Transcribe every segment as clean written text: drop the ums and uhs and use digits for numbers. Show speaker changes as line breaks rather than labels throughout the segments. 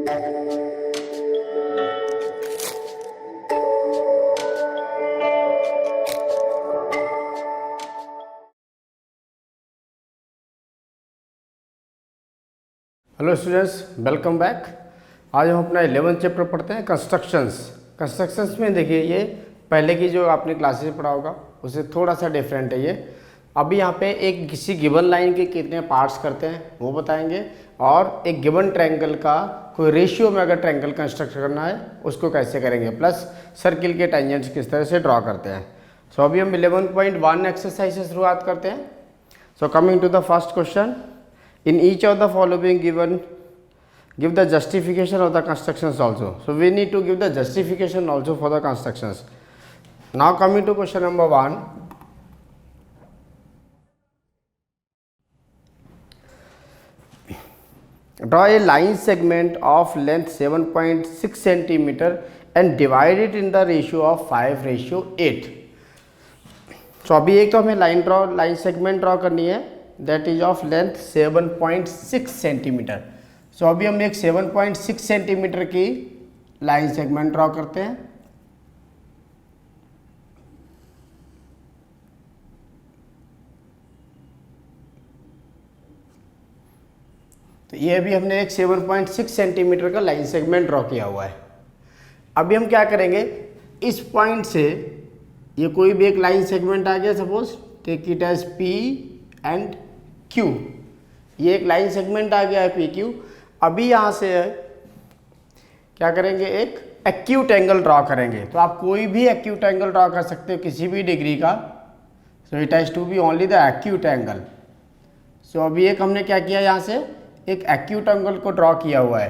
Hello students, welcome back. आज हम अपना 11th चैप्टर पढ़ते हैं, कंस्ट्रक्शंस में देखिए, ये पहले की जो आपने क्लासेस पढ़ा होगा उससे थोड़ा सा डिफरेंट है ये। अभी यहाँ पे एक किसी गिवन लाइन के कितने पार्ट्स करते हैं वो बताएंगे, और एक गिवन ट्रायंगल का कोई रेशियो में अगर ट्रायंगल कंस्ट्रक्ट करना है उसको कैसे करेंगे, प्लस सर्किल के टेंजेंट्स किस तरह से ड्रॉ करते हैं। सो अभी हम 11.1 एक्सरसाइज से शुरुआत करते हैं। So coming to the first question, in each of the following given give the justification of the constructions also. So we need to give the justification also for the constructions. Now coming to question number 1, draw a line segment of length 7.6 centimeter and divide it in the ratio of 5:8. So अभी एक तो हमें line segment draw करनी है, that is of length 7.6 centimetre. So अभी हम एक 7.6 centimetre की लाइन सेगमेंट ड्रॉ करते हैं। तो ये अभी हमने एक 7.6 सेंटीमीटर का लाइन सेगमेंट ड्रॉ किया हुआ है। अभी हम क्या करेंगे, इस पॉइंट से ये कोई भी एक लाइन सेगमेंट आ गया, suppose take it as P and Q, ये एक लाइन सेगमेंट आ गया है पी क्यू। अभी यहाँ से क्या करेंगे, एक एक्यूट एंगल ड्रॉ करेंगे। तो आप कोई भी एक्यूट एंगल ड्रॉ कर सकते हो किसी भी डिग्री का। So it has to be only the acute angle. So अभी एक हमने क्या किया, यहाँ से एक एक्यूट एंगल को ड्रॉ किया हुआ है।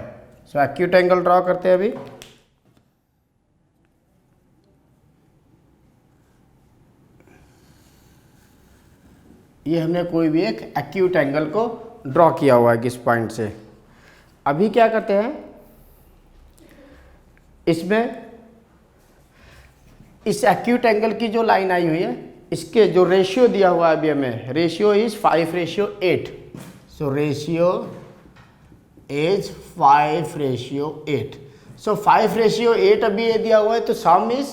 सो एक्यूट एंगल ड्रॉ करते हैं अभी। ये हमने कोई भी एक एक्यूट एंगल को ड्रॉ किया हुआ है किस पॉइंट से। अभी क्या करते हैं, इसमें इस एक्यूट एंगल की जो लाइन आई हुई है, इसके जो रेशियो दिया हुआ है अभी हमें, ratio is 5:8। So ratio is 5:8। सो 5:8 अभी ये दिया हुआ है, तो सम is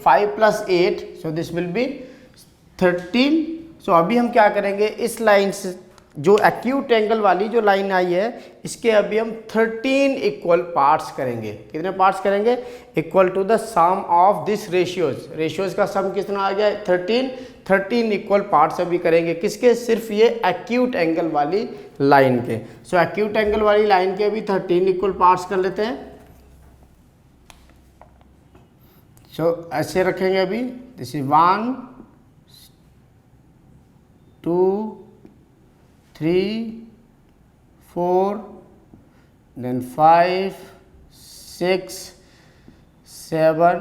5 + 8, so this will B 13। सो अभी हम क्या करेंगे, इस लाइन से जो एक्यूट एंगल वाली जो लाइन आई है, इसके अभी हम 13 इक्वल पार्ट्स करेंगे। कितने पार्ट्स करेंगे, equal to the sum of this ratios का सम कितना आ गया, 13 इक्वल पार्ट्स अभी करेंगे। किसके, सिर्फ ये एक्यूट एंगल वाली लाइन के। सो एक्यूट एंगल वाली लाइन के अभी 13 इक्वल पार्ट्स कर लेते हैं। सो ऐसे रखेंगे अभी, this is 1 2 3 4 then 5 6 7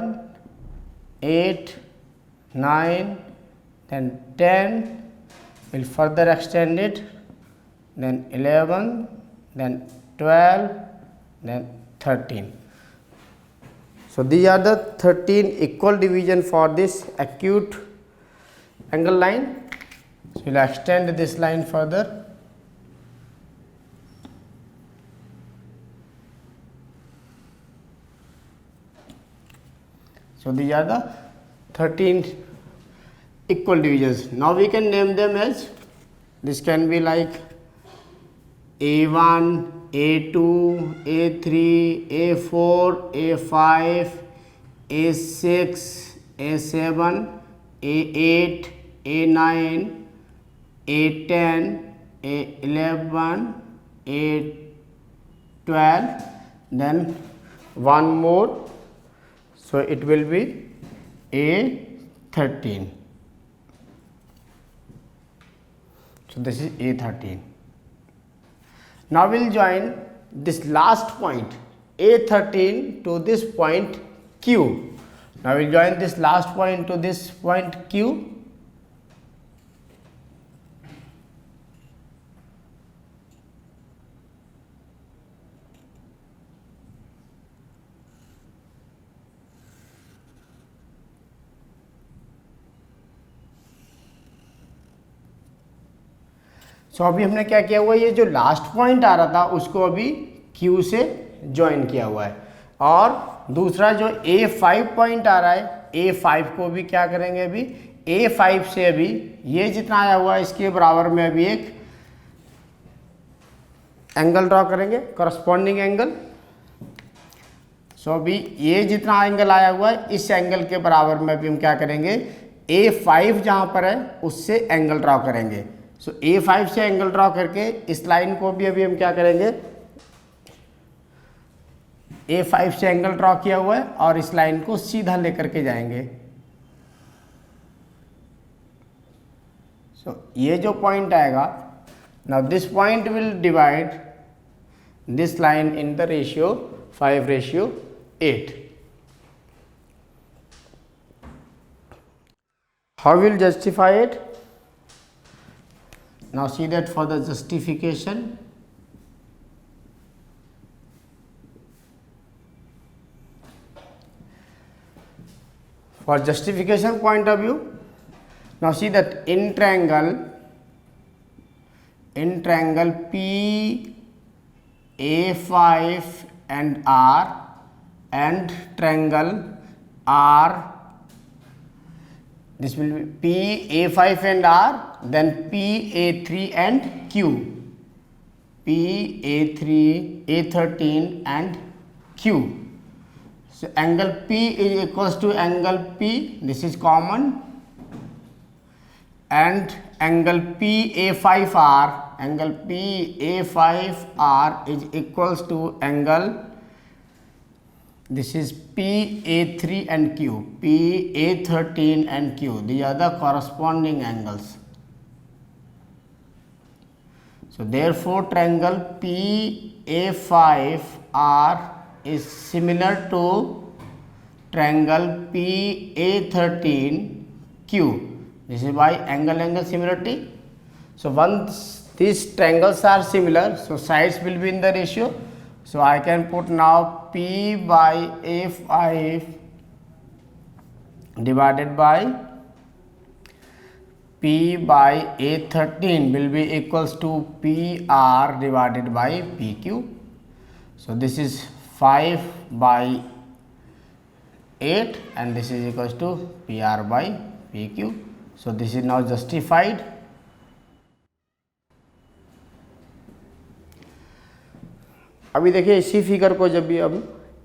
8 9 then 10, will further extend it, then 11 then 12 then 13. So these are the 13 equal division for this acute angle line. So we'll extend this line further. So these are the 13 equal divisions. Now we can name them as, this can be like A1, A2, A3, A4, A5, A6, A7, A8, A9, A10, A11, A12, then one more, so it will be A13. So this is A13. Now we'll join this last point A13 to this point Q. Now we'll join this last point to this point Q. सो अभी हमने क्या किया हुआ, ये जो last point आ रहा था उसको अभी Q से ज्वाइन किया हुआ है। और दूसरा जो A5 पॉइंट आ रहा है, A5 को भी क्या करेंगे, अभी A5 से अभी ये जितना आया हुआ है इसके बराबर में अभी एक एंगल ड्रॉ करेंगे, करस्पॉन्डिंग एंगल। सो अभी ये जितना एंगल आया हुआ है इस एंगल के बराबर में अभी हम क्या करेंगे, A5 जहाँ पर है उससे एंगल ड्रॉ करेंगे। सो A5 से एंगल ड्रॉ करके इस लाइन को भी अभी हम क्या करेंगे, A5 से एंगल ड्रॉ किया हुआ है और इस लाइन को सीधा लेकर के जाएंगे। सो ये जो पॉइंट आएगा, now this point will divide this line in the ratio 5:8. How will justify it? Now see that for the justification, for justification point of view, now see that in triangle P A5 and R and triangle R, this will be P A5 and R, then P A3 and Q, P A3 A13 and Q. So angle P is equals to angle P, this is common, and angle P A5R, angle P A5R is equals to angle, this is P A3 and Q, P A13 and Q, these are the corresponding angles. So therefore triangle P A5R is similar to triangle P A13 Q. This is by angle similarity. So once these triangles are similar, so sides will be in the ratio. So I can put now P by A5 divided by P by A13 will be equals to PR divided by PQ. So this is 5 by 8 and this is equals to PR by PQ. So this is now justified. अभी देखिए इसी figure को जब भी हम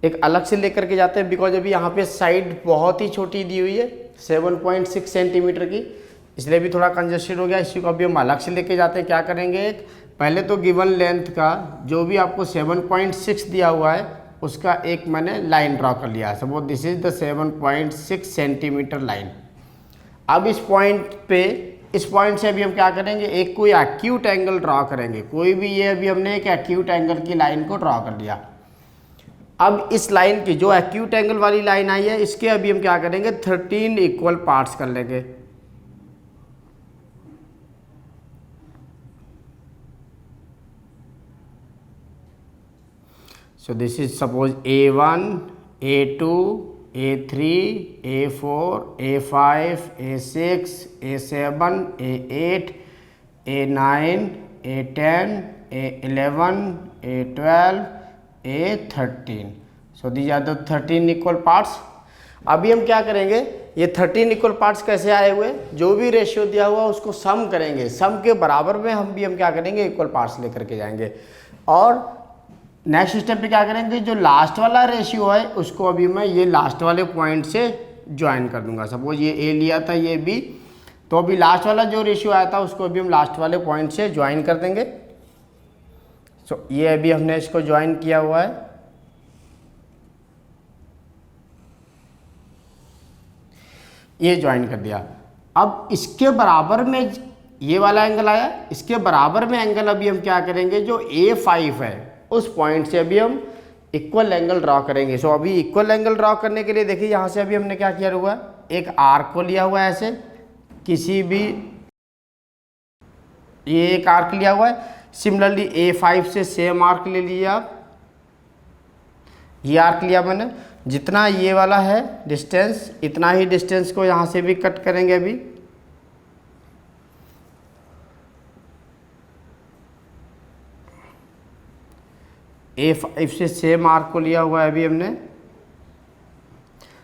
एक अलग से लेकर के जाते हैं, बिकॉज अभी यहाँ पे साइड बहुत ही छोटी दी हुई है 7.6 सेंटीमीटर की, इसलिए भी थोड़ा कंजेस्टेड हो गया। इसी को अभी हम अलग से लेके जाते हैं। क्या करेंगे, पहले तो गिवन लेंथ का जो भी आपको 7.6 दिया हुआ है उसका एक मैंने लाइन ड्रॉ कर लिया। Suppose this is the 7.6 centimetre line. अब इस पॉइंट से अभी हम क्या करेंगे, एक कोई एक्यूट एंगल ड्रॉ करेंगे। कोई भी, ये अभी हमने एक एक्यूट एंगल की लाइन को ड्रॉ कर लिया। अब इस लाइन की जो एक्यूट एंगल वाली लाइन आई है इसके अभी हम क्या करेंगे, 13 इक्वल पार्ट्स कर लेंगे। So this is suppose A1, A2, A3, A4, A5, A6, A7, A8, A9, A10, A11, A12, A13. So these are the 13 equal parts. अभी हम क्या करेंगे, ये 13 इक्वल पार्ट्स कैसे आए हुए, जो भी रेशियो दिया हुआ उसको सम करेंगे। सम के बराबर में हम क्या करेंगे, इक्वल पार्ट्स लेकर के जाएंगे। और नेक्स्ट स्टेप पे क्या करेंगे, जो लास्ट वाला रेशियो है उसको अभी मैं ये लास्ट वाले पॉइंट से ज्वाइन कर दूंगा। सपोज ये ए लिया था, ये बी, तो अभी लास्ट वाला जो रेशियो आया था उसको अभी हम लास्ट वाले पॉइंट से ज्वाइन कर देंगे। सो ये अभी हमने इसको ज्वाइन किया हुआ है। ये ज्वाइन कर दिया। अब इसके बराबर में ये वाला एंगल आया, इसके बराबर में एंगल अभी हम क्या करेंगे, जो A5 है उस पॉइंट से अभी हम इक्वल एंगल ड्रॉ करेंगे। सो अभी इक्वल एंगल ड्रॉ करने के लिए देखिए यहाँ से अभी हमने क्या किया हुआ है, एक आर्क को लिया हुआ है ऐसे, किसी भी, ये एक आर्क लिया हुआ है। सिमिलरली A5 से सेम आर्क ले लिया, ये आर्क लिया मैंने। जितना ये वाला है डिस्टेंस, इतना ही डिस्टेंस को यहाँ से भी कट करेंगे। अभी A5 से सेम आर्क को लिया हुआ है अभी हमने।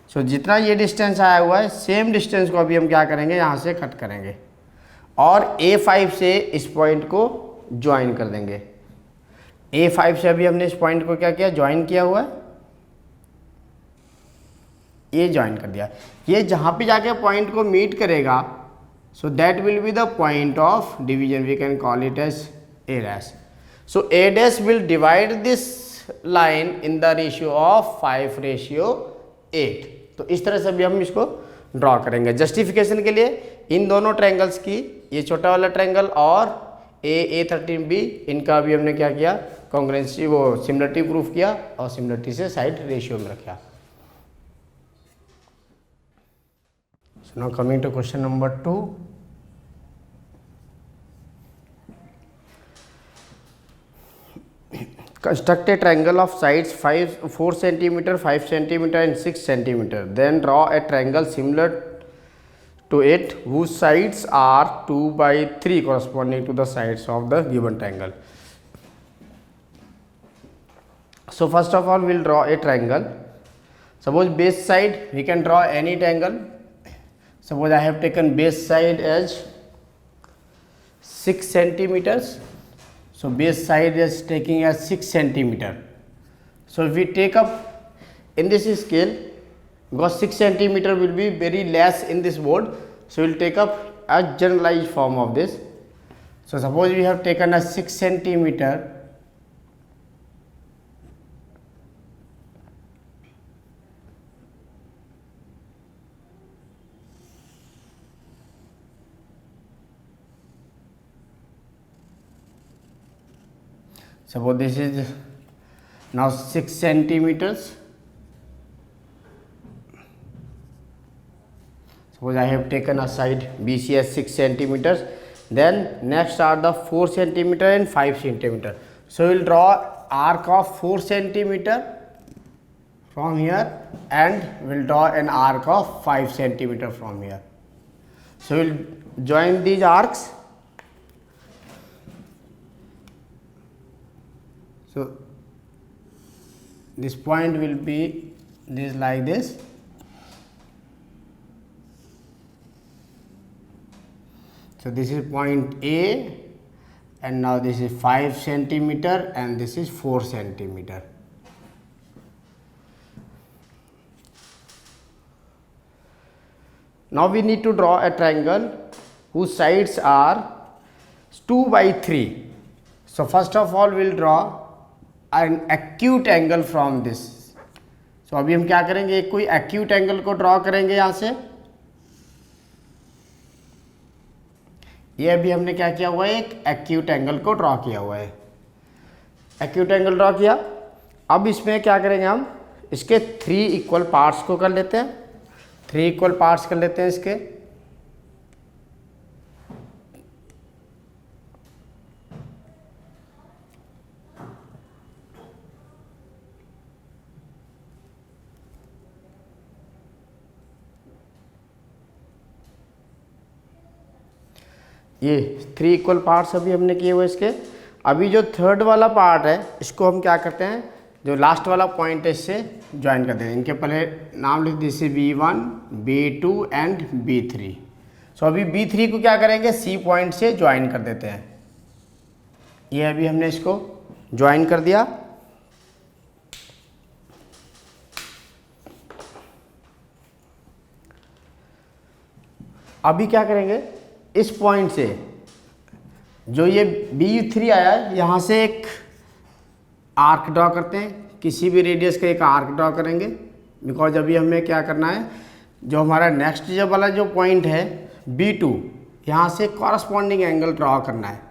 सो जितना ये डिस्टेंस आया हुआ है सेम डिस्टेंस को अभी हम क्या करेंगे, यहाँ से कट करेंगे और A5 से इस पॉइंट को ज्वाइन कर देंगे। A5 से अभी हमने इस पॉइंट को क्या किया, ज्वाइन किया हुआ है, ये ज्वाइन कर दिया। ये जहाँ पे जाके पॉइंट को मीट करेगा, so that will be the point of division, we can call it as A dash. So A dash will divide this line in the ratio of 5:8। तो इस तरह से अभी हम इसको ड्रॉ करेंगे। जस्टिफिकेशन के लिए इन दोनों ट्रायंगल्स की, ये छोटा वाला ट्रायंगल और A13B, इनका भी हमने क्या किया, कॉन्ग्रुएंसी वो सिमिलरिटी प्रूफ किया और सिमिलरिटी से साइड रेशियो में रखा। So now coming to question number 2। Construct a triangle of sides 4 cm, 5 cm and 6 cm. Then draw a triangle similar to it whose sides are 2/3 corresponding to the sides of the given triangle. So first of all we'll draw a triangle. Suppose base side, we can draw any triangle. Suppose I have taken base side as 6 centimeters. So base side is taking as 6 centimeter. So if we take up in this scale, because 6 centimeter will be very less in this board, so we will take up a generalized form of this. So suppose we have taken a 6 centimeter, suppose this is now 6 centimeters. Suppose I have taken a side BC as 6 centimeters. Then next are the 4 centimeter and 5 centimeter. So we will draw arc of 4 centimeter from here and we will draw an arc of 5 centimeter from here. So we will join these arcs. So this point will be this like this. So this is point A and now this is 5 centimeter and this is 4 centimeter. Now we need to draw a triangle whose sides are 2/3. So first of all we will draw an acute angle from this. So अभी हम क्या करेंगे, एक कोई acute angle को draw करेंगे यहाँ से। ये अभी हमने क्या किया हुआ है, एक acute angle को ड्रॉ किया हुआ है। acute angle ड्रॉ किया, अब इसमें क्या करेंगे हम, इसके 3 इक्वल पार्ट्स को कर लेते हैं। 3 इक्वल पार्ट्स कर लेते हैं इसके। ये 3 इक्वल पार्ट्स अभी हमने किए हुए इसके। अभी जो थर्ड वाला पार्ट है इसको हम क्या करते हैं, जो लास्ट वाला पॉइंट है इससे ज्वाइन कर देते हैं। इनके पहले नाम लिख दीजिए B1, B2 एंड B3। सो अभी B3 को क्या करेंगे, C पॉइंट से ज्वाइन कर देते हैं। ये अभी हमने इसको ज्वाइन कर दिया। अभी क्या करेंगे, इस पॉइंट से जो ये B3 आया है यहाँ से एक आर्क ड्रॉ करते हैं। किसी भी रेडियस का एक आर्क ड्रॉ करेंगे, बिकॉज अभी हमें क्या करना है, जो हमारा नेक्स्ट जब वाला जो पॉइंट है B2, यहाँ से कॉरस्पॉन्डिंग एंगल ड्रॉ करना है।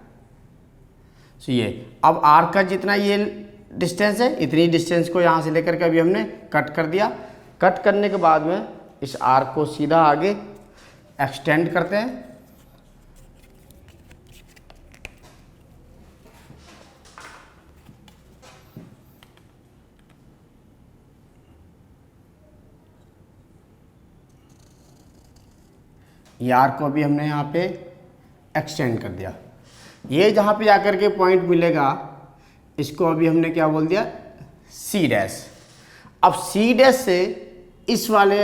सो ये अब आर्क का जितना ये डिस्टेंस है, इतनी डिस्टेंस को यहाँ से लेकर के अभी हमने कट कर दिया। कट करने के बाद में इस आर्क को सीधा आगे एक्सटेंड करते हैं। ये आर्क को भी हमने यहाँ पे एक्सटेंड कर दिया। ये जहाँ पे जाकर के पॉइंट मिलेगा, इसको अभी हमने क्या बोल दिया, सी डैश। अब सी डैश से इस वाले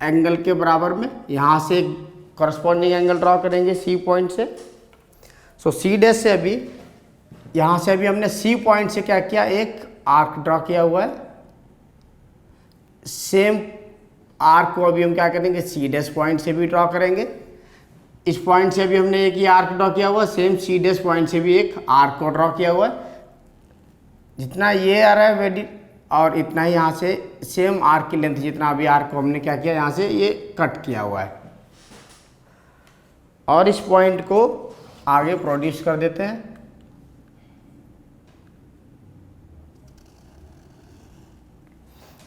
एंगल के बराबर में यहाँ से कॉरस्पॉन्डिंग एंगल ड्रॉ करेंगे सी पॉइंट से। सो सी डैश से अभी यहाँ से अभी हमने सी पॉइंट से क्या किया, एक आर्क ड्रॉ किया हुआ है। सेम आर्क को अभी हम क्या करेंगे, सी डैश पॉइंट से भी ड्रॉ करेंगे। इस पॉइंट से भी हमने एक ही आर्क ड्रॉ किया हुआ है, सेम सी डैश पॉइंट से भी एक आर्क को ड्रॉ किया हुआ है। जितना ये आ रहा है वेडी और इतना ही यहाँ से सेम आर्क की लेंथ, जितना अभी आर्क को हमने क्या किया यहाँ से ये कट किया हुआ है, और इस पॉइंट को आगे प्रोड्यूस कर देते हैं।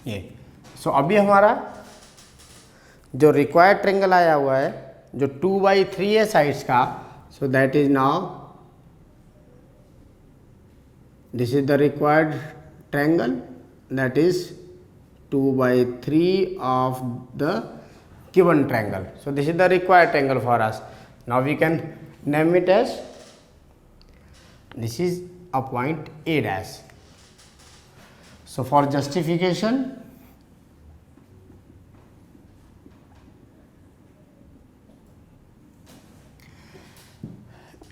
ये सो अभी हमारा जो रिक्वायर्ड ट्रेंगल आया हुआ है, जो 2/3 है साइड्स का, so that is now this is the required triangle, that is 2/3 of the given triangle. So this is the required triangle for us. Now we can name it as, this is a point A dash. So for justification,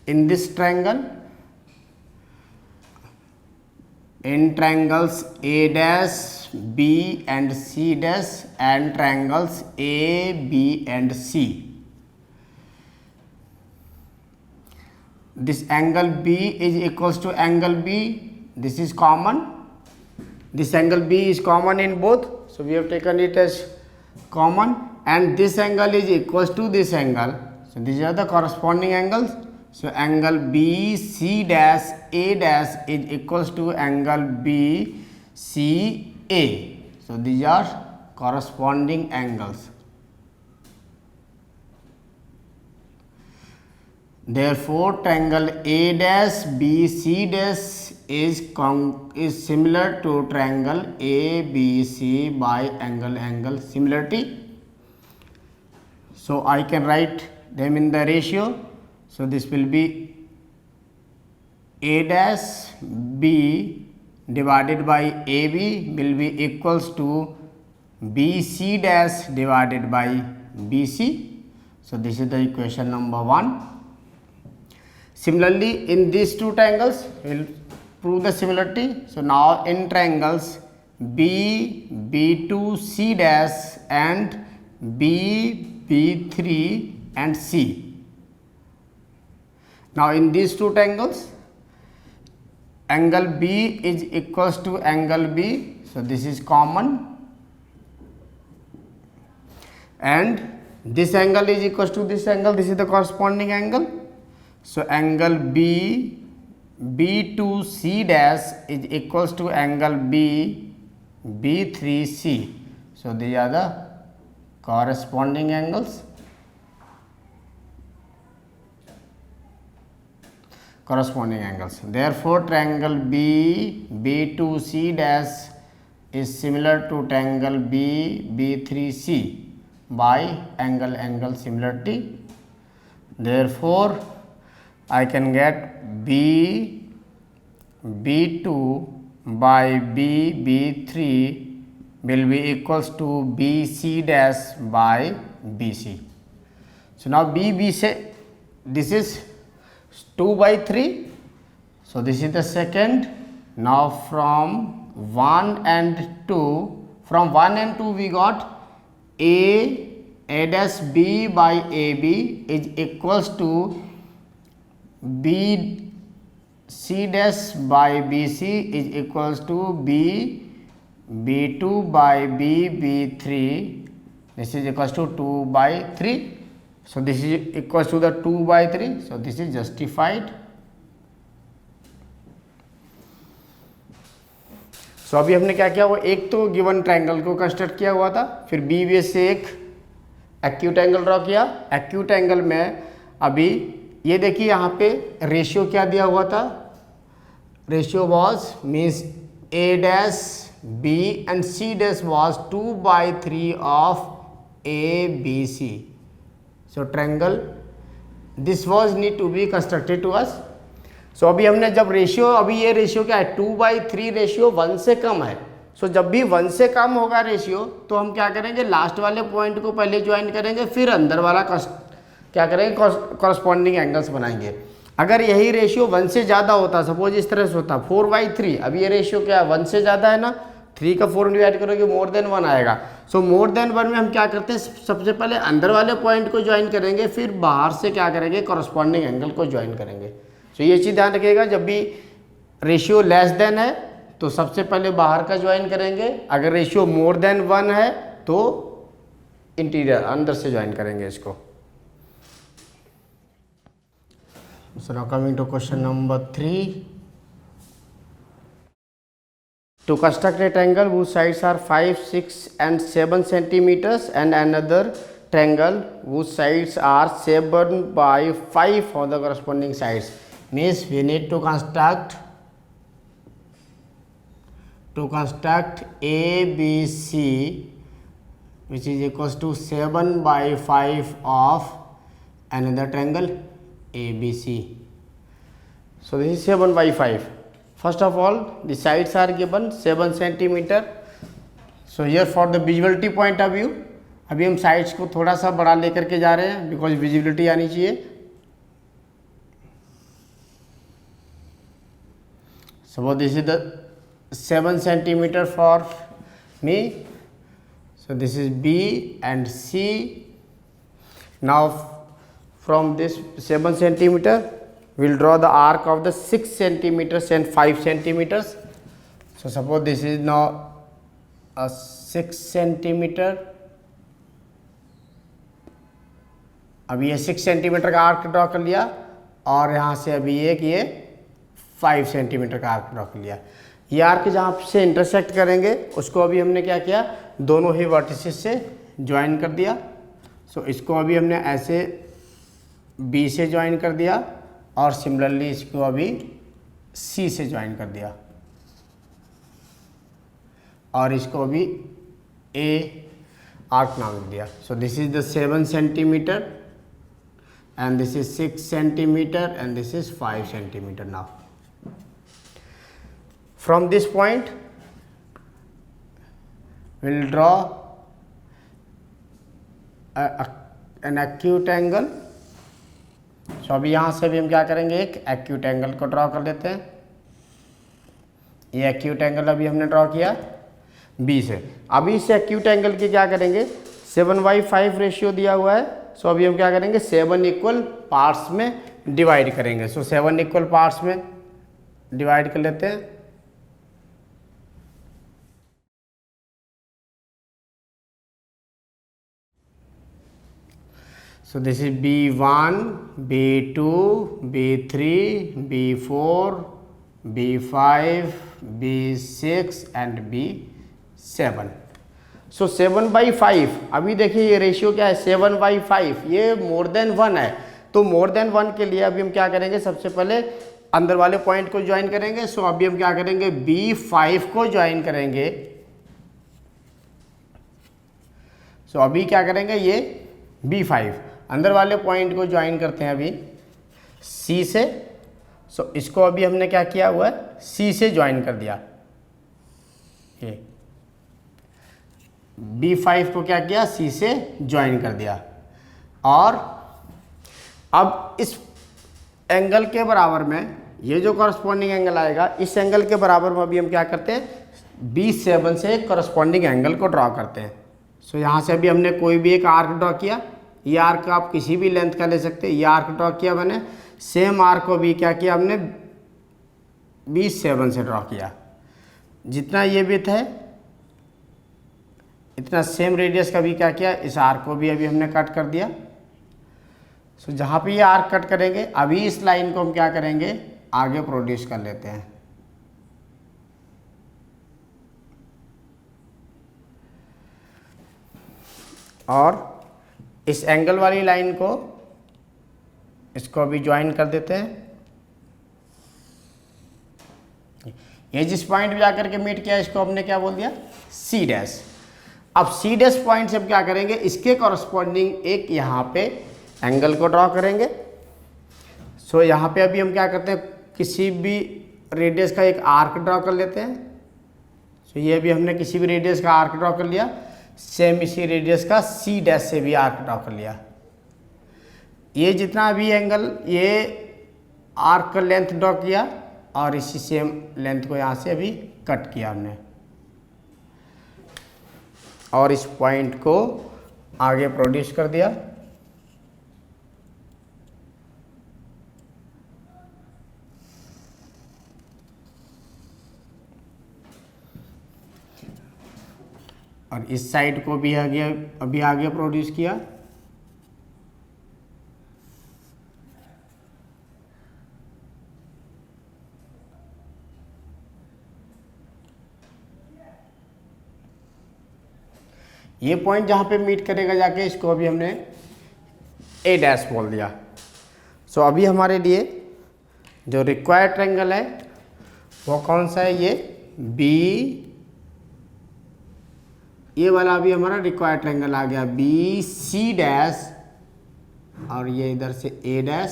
in this triangle, in triangles A dash, B and C dash, and triangles A, B and C, this angle B is equals to angle B. This is common. This angle B is common in both, so we have taken it as common, and this angle is equals to this angle. So these are the corresponding angles. So angle B C dash A dash is equals to angle B C A. So these are corresponding angles. Therefore triangle A dash B C dash is similar to triangle A B C by angle similarity. So I can write them in the ratio. So this will be A dash B divided by AB will be equals to BC dash divided by BC. So this is the equation number 1. Similarly, in these two triangles, we will prove the similarity. So now in triangles B B2 C dash and B B3 and C. Now in these two triangles, angle B is equals to angle B, so this is common, and this angle is equals to this angle, this is the corresponding angle. So angle B B2 C dash is equals to angle B B3 C. So these are the corresponding angles. Therefore triangle B B2 C dash is similar to triangle B B3 C by angle similarity. Therefore I can get B B2 by B B3 will be equals to BC dash by BC. So now B say this is 2/3, so this is the second. Now from 1 and 2 we got A dash B by AB is equals to B C dash by BC is equals to B B2 by B B3, this is equals to 2/3. So this is equals to the 2/3, so this is justified. So अभी हमने क्या किया, वो एक तो given triangle को construct किया हुआ था, फिर बी बेस से एक एक्यूट एंगल ड्रॉ किया। एक्यूट एंगल में अभी ये देखिए यहाँ पे रेशियो क्या दिया हुआ था, ratio was means A dash B and C dash was 2/3 of ABC. So triangle this was need to be constructed to us. सो अभी हमने जब रेशियो, अभी ये रेशियो क्या है 2/3 रेशियो 1 से कम है। सो जब भी 1 से कम होगा रेशियो तो हम क्या करेंगे, लास्ट वाले पॉइंट को पहले ज्वाइन करेंगे, फिर अंदर वाला क्या करेंगे, कॉरस्पॉन्डिंग एंगल्स बनाएंगे। अगर यही रेशियो 1 से ज़्यादा होता, सपोज इस तरह से होता 4/3, अभी ये रेशियो क्या है 1 से ज़्यादा है ना, 3 का 4 डिवाइड करोगे मोर देन 1 आएगा। सो मोर देन 1 में हम क्या करते हैं, सबसे पहले अंदर वाले पॉइंट को ज्वाइन करेंगे, फिर बाहर से क्या करेंगे, कॉरस्पॉन्डिंग एंगल को ज्वाइन करेंगे। सो ये चीज़ ध्यान रखिएगा, जब भी रेशियो लेस देन है तो सबसे पहले बाहर का ज्वाइन करेंगे, अगर रेशियो मोर देन 1 है तो इंटीरियर अंदर से ज्वाइन करेंगे इसको। So now coming to question number 3. To construct a rectangle whose sides are 5, 6 and 7 centimeters and another triangle whose sides are 7 by 5 for the corresponding sides, means we need to construct ABC which is equals to 7 by 5 of another triangle ABC. So this is 7 by 5. First of all, the sides are given 7 centimeter. So here for the visibility point of view, अभी हम sides को थोड़ा सा बड़ा लेकर के जा रहे हैं बिकॉज विजिबिलिटी आनी चाहिए। So this is the 7 centimeter for me. So this is B and C. Now from this 7 centimeter, we will draw the arc of the 6 centimeters and 5 centimeters. So suppose this is now a 6 centimeter. अभी ये 6 centimetre का arc draw कर लिया और यहाँ से अभी एक ये 5 सेंटीमीटर का आर्क ड्रॉ कर लिया। ये आर्क जहाँ से इंटरसेक्ट करेंगे उसको अभी हमने क्या किया, दोनों ही वर्टिसेस से ज्वाइन कर दिया। सो इसको अभी हमने ऐसे B से ज्वाइन कर दिया और सिमिलरली इसको अभी C से ज्वाइन कर दिया और इसको अभी A आर्क नाम दिया। सो this is the 7 centimetre and this is 6 centimeter and this is 5 centimeter. Now from this point we will draw an acute angle. So अभी यहाँ से भी हम क्या करेंगे, एक acute angle को ड्रॉ कर लेते हैं। ये acute angle अभी हमने ड्रॉ किया B से। अभी इस acute angle की क्या करेंगे, 7/5 रेशियो दिया हुआ है। सो अभी हम क्या करेंगे, 7 इक्वल पार्ट्स में डिवाइड करेंगे। सो 7 इक्वल पार्ट्स में डिवाइड कर लेते हैं। सो this is B1, B2, B3, B4, B5, B6 and B7। सो 7/5, अभी देखिए ये रेशियो क्या है 7/5, ये मोर देन 1 है। तो मोर देन 1 के लिए अभी हम क्या करेंगे, सबसे पहले अंदर वाले पॉइंट को ज्वाइन करेंगे। सो अभी हम क्या करेंगे, B5 को ज्वाइन करेंगे। सो अभी क्या करेंगे, ये B5 अंदर वाले पॉइंट को ज्वाइन करते हैं अभी C से। सो इसको अभी हमने क्या किया हुआ है, C से ज्वाइन कर दिया। ये B5 को क्या किया, C से ज्वाइन कर दिया और अब इस एंगल के बराबर में ये जो कॉरस्पॉन्डिंग एंगल आएगा, इस एंगल के बराबर में अभी हम क्या करते हैं, B7 से कॉरस्पॉन्डिंग एंगल को ड्रॉ करते हैं। सो यहाँ से अभी हमने कोई भी एक आर्क ड्रॉ किया। ये आर्क आप किसी भी लेंथ का ले सकते हैं। ये आर्क ड्रॉ किया मैंने, सेम आर्क को भी क्या किया हमने B7 से ड्रॉ किया। जितना ये विड्थ है इतना सेम रेडियस का भी क्या किया, इस आर्क को भी अभी हमने कट कर दिया। सो जहाँ पे ये आर्क कट करेंगे, अभी इस लाइन को हम क्या करेंगे, आगे प्रोड्यूस कर लेते हैं। और इस एंगल वाली लाइन को इसको अभी ज्वाइन कर देते हैं। ये जिस पॉइंट पे जाकर के मीट किया इसको हमने क्या बोल दिया, C डैश। अब C डैश पॉइंट से हम क्या करेंगे, इसके कॉरस्पॉन्डिंग एक यहाँ पे एंगल को ड्रॉ करेंगे। सो यहाँ पे अभी हम क्या करते हैं, किसी भी रेडियस का एक आर्क ड्रॉ कर लेते हैं। तो ये भी हमने किसी भी रेडियस का आर्क ड्रॉ कर लिया। सेम इसी रेडियस का सी डैश से भी आर्क ड्रॉ कर लिया। ये जितना भी एंगल, ये आर्क का लेंथ ड्रॉ किया और इसी सेम लेंथ को यहाँ से अभी कट किया हमने, और इस पॉइंट को आगे प्रोड्यूस कर दिया। और इस साइड को भी अभी आगे प्रोड्यूस किया। ये पॉइंट जहाँ पे मीट करेगा जाके, इसको अभी हमने ए डैश बोल दिया। सो अभी हमारे लिए जो रिक्वायर्ड ट्रायंगल है वो कौन सा है? ये बी, ये वाला अभी हमारा रिक्वायर्ड ट्रायंगल आ गया, बी सी डैश, और ये इधर से A dash.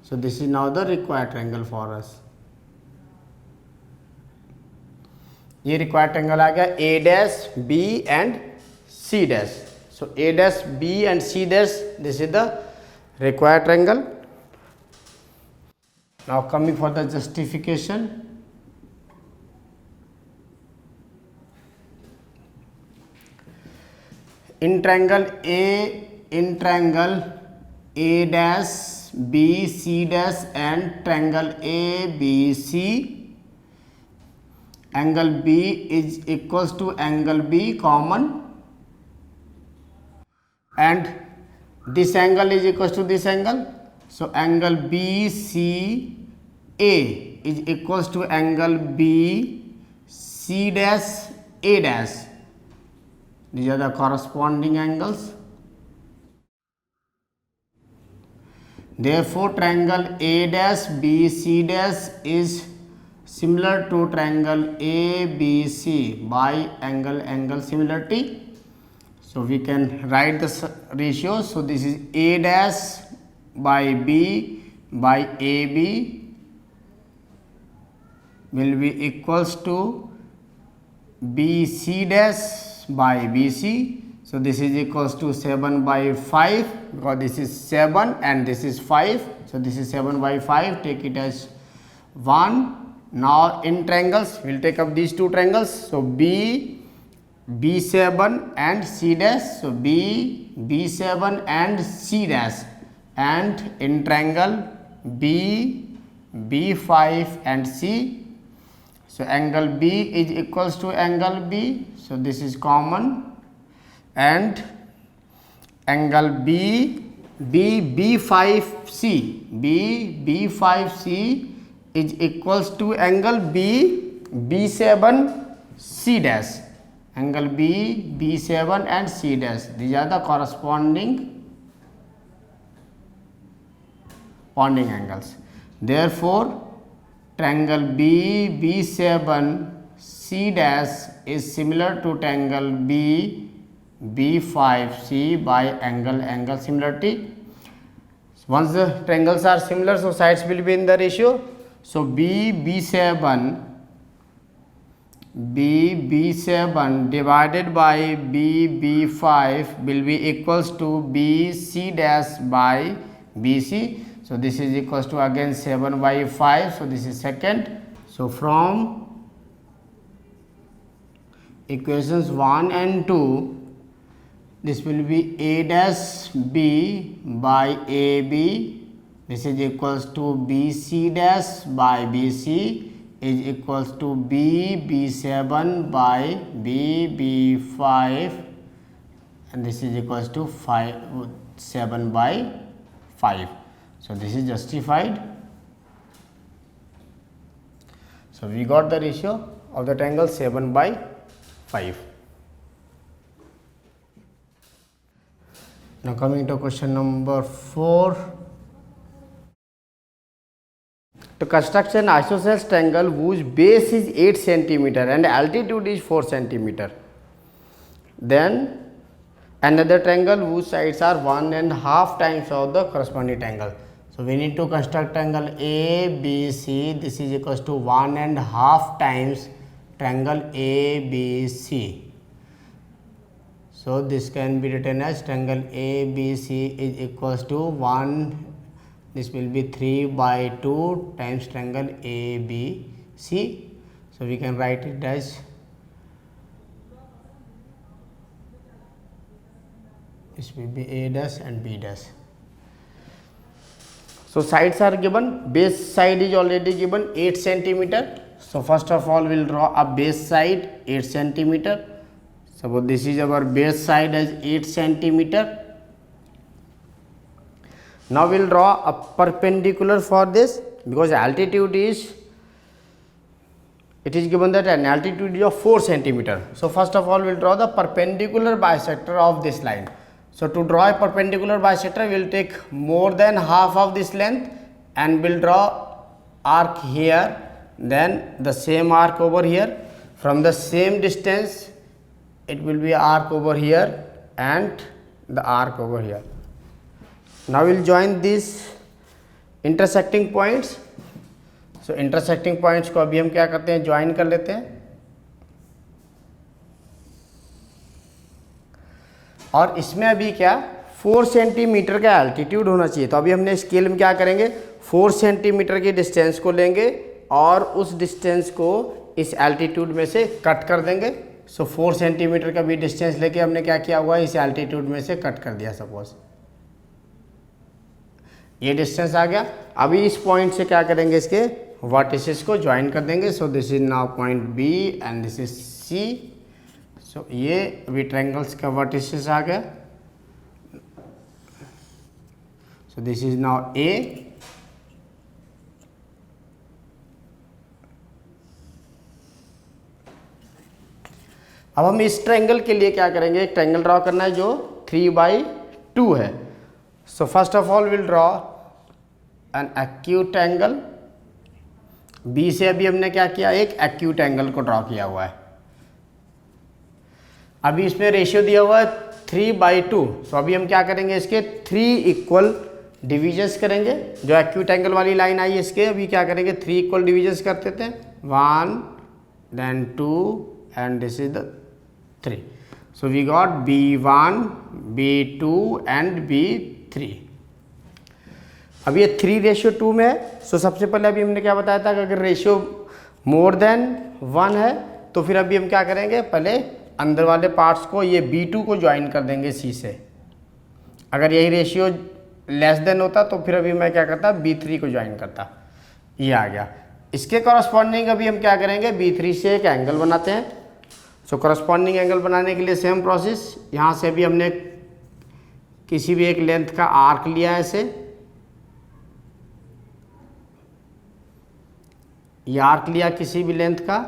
So this is now the required triangle for us. ये रिक्वायर्ड ट्रायंगल आ गया A dash, B and C dash. So A dash, B and C dash, this is the required triangle. Now coming for the justification. In triangle A dash, B, C dash and triangle ABC, angle B is equals to angle B common, and this angle is equals to this angle. So angle BCA is equals to angle BC dash A dash. These are the corresponding angles. Therefore, triangle A dash BC dash is similar to triangle ABC by angle similarity. So we can write the ratio. So this is A dash by B by AB will be equals to BC dash by BC. So this is equals to 7 by 5, because this is 7 and this is 5. So this is 7 by 5, take it as 1. Now in triangles, we will take up these two triangles. So B7 and C dash. So B7 and C dash. And in triangle B5 and C. So angle B is equals to angle B. So this is common, and angle B5C is equals to angle B7C dash. Angle B7 and C dash. These are the corresponding angles. Therefore, triangle B7C dash is similar to triangle B5C by angle similarity. Once the triangles are similar, so sides will be in the ratio. So B7 divided by B5 will be equals to BC dash by BC. So this is equals to again 7 by 5. So this is second. So from equations 1 and 2, this will be A dash B by AB. This is equals to BC dash by BC is equals to B7 by B5, and this is equals to 7 by 5. So this is justified. So we got the ratio of the triangle 7 by 5. Now coming to question number 4. To construct an isosceles triangle whose base is 8 cm and altitude is 4 cm. Then another triangle whose sides are 1.5 times of the corresponding triangle. So we need to construct triangle ABC. This is equals to 1.5 times triangle ABC. So this can be written as triangle ABC is equals to 1. This will be 3/2 times triangle ABC. So we can write it as, this will be A dash and B dash. So sides are given. Base side is already given 8 centimeter. So first of all we'll draw a base side 8 centimeter. Suppose this is our base side as 8 centimeter. Now we'll draw a perpendicular for this, because altitude is, it is given that an altitude is of 4 centimeter. So first of all we'll draw the perpendicular bisector of this line. So to draw a perpendicular bisector, we'll take more than half of this length and we'll draw arc here, then the same arc over here. From the same distance, it will be arc over here and the arc over here. Now we'll join these intersecting points. So intersecting points को अभी हम क्या करते हैं, join कर लेते हैं. और इसमें अभी क्या 4 सेंटीमीटर का एल्टीट्यूड होना चाहिए. तो अभी हमने स्केल में क्या करेंगे, 4 सेंटीमीटर की डिस्टेंस को लेंगे और उस डिस्टेंस को इस एल्टीट्यूड में से कट कर देंगे. सो 4 सेंटीमीटर का भी डिस्टेंस लेके हमने क्या किया हुआ है, इस एल्टीट्यूड में से कट कर दिया. सपोज ये डिस्टेंस आ गया. अभी इस पॉइंट से क्या करेंगे, इसके वर्टिसेस को ज्वाइन कर देंगे. So this is now point B and this is C. So ये अभी ट्रायंगल्स का वर्टिसेस आ गया. So this is now A. अब हम इस ट्रायंगल के लिए क्या करेंगे, एक ट्रायंगल ड्रॉ करना है जो 3/2 है. So first of all will draw an acute angle. B से अभी हमने क्या किया, एक एक्यूट एंगल को ड्रॉ किया हुआ है. अभी इसमें रेशियो दिया हुआ है 3/2. सो अभी हम क्या करेंगे, इसके 3 इक्वल डिविजन्स करेंगे. जो एक्यूट एंगल वाली लाइन आई इसके अभी क्या करेंगे, 3 इक्वल डिविजन्स करते थे. 1 then 2 and this is the 3. So we got B1, B2 and B3. अब ये 3:2 में है. सो सबसे पहले अभी हमने क्या बताया था कि अगर रेशियो मोर देन 1 है तो फिर अभी हम क्या करेंगे, पहले अंदर वाले पार्ट्स को, ये B2 को ज्वाइन कर देंगे C से. अगर यही रेशियो लेस देन होता तो फिर अभी मैं क्या करता, B3 को ज्वाइन करता. ये आ गया. इसके कॉरस्पॉन्डिंग अभी हम क्या करेंगे, B3 से एक एंगल बनाते हैं. सो कॉरस्पॉन्डिंग एंगल बनाने के लिए सेम प्रोसेस. यहाँ से भी हमने किसी भी एक लेंथ का आर्क लिया है ऐसे. ये आर्क लिया किसी भी लेंथ का.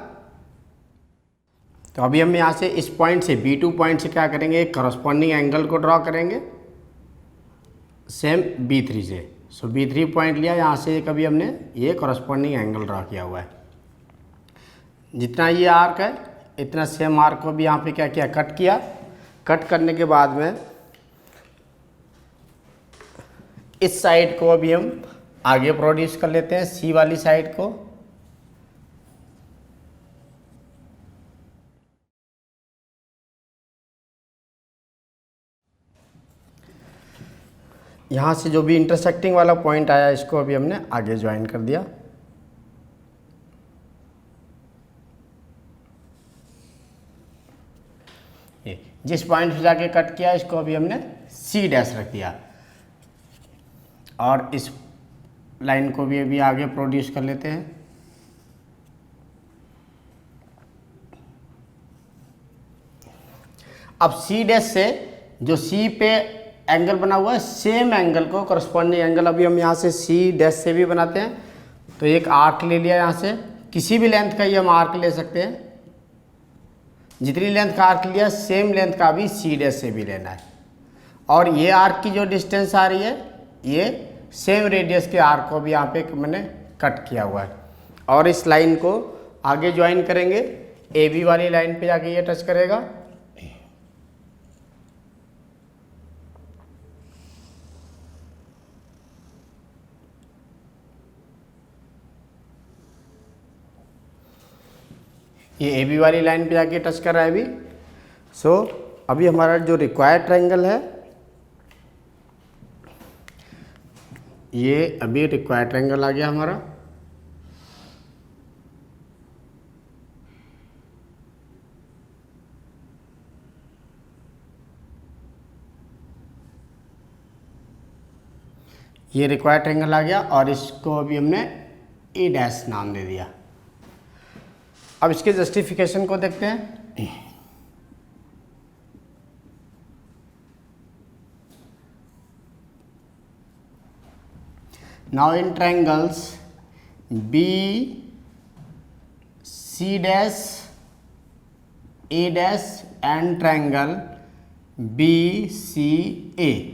तो अभी हम यहाँ से इस पॉइंट से B2 पॉइंट से क्या करेंगे, एक कॉरस्पॉन्डिंग एंगल को ड्रॉ करेंगे सेम B3 से. सो B3 पॉइंट लिया, यहाँ से एक अभी हमने ये कॉरस्पॉन्डिंग एंगल ड्रॉ किया हुआ है. जितना ये आर्क है इतना सेम आर्क को भी यहाँ पे क्या किया, कट किया. कट करने के बाद में इस साइड को अभी हम आगे प्रोड्यूस कर लेते हैं, सी वाली साइड को. यहाँ से जो भी इंटरसेक्टिंग वाला पॉइंट आया इसको अभी हमने आगे ज्वाइन कर दिया. ये जिस पॉइंट से जाके कट किया इसको अभी हमने C डैश रख दिया. और इस लाइन को भी अभी आगे प्रोड्यूस कर लेते हैं. अब C डैश से जो C पे एंगल बना हुआ है, सेम एंगल को कॉरस्पॉन्डिंग एंगल अभी हम यहाँ से C डैश से भी बनाते हैं. तो एक आर्क ले लिया, यहाँ से किसी भी लेंथ का ये हम आर्क ले सकते हैं. जितनी लेंथ का आर्क लिया सेम लेंथ का भी C डैश से भी लेना है. और ये आर्क की जो डिस्टेंस आ रही है ये सेम रेडियस के आर्क को भी यहाँ पे मैंने कट किया हुआ है. और इस लाइन को आगे ज्वाइन करेंगे, AB वाली लाइन पे जाके ये टच करेगा. ये ए बी वाली लाइन पे जाके टच कर रहा है अभी। सो अभी हमारा जो रिक्वायर्ड ट्रायंगल है, ये अभी रिक्वायर्ड ट्रायंगल आ गया हमारा। ये रिक्वायर्ड ट्रायंगल आ गया और इसको अभी हमने ए डैश नाम दे दिया। अब इसके जस्टिफिकेशन को देखते हैं। Now in triangles B C dash A dash and triangle B C A,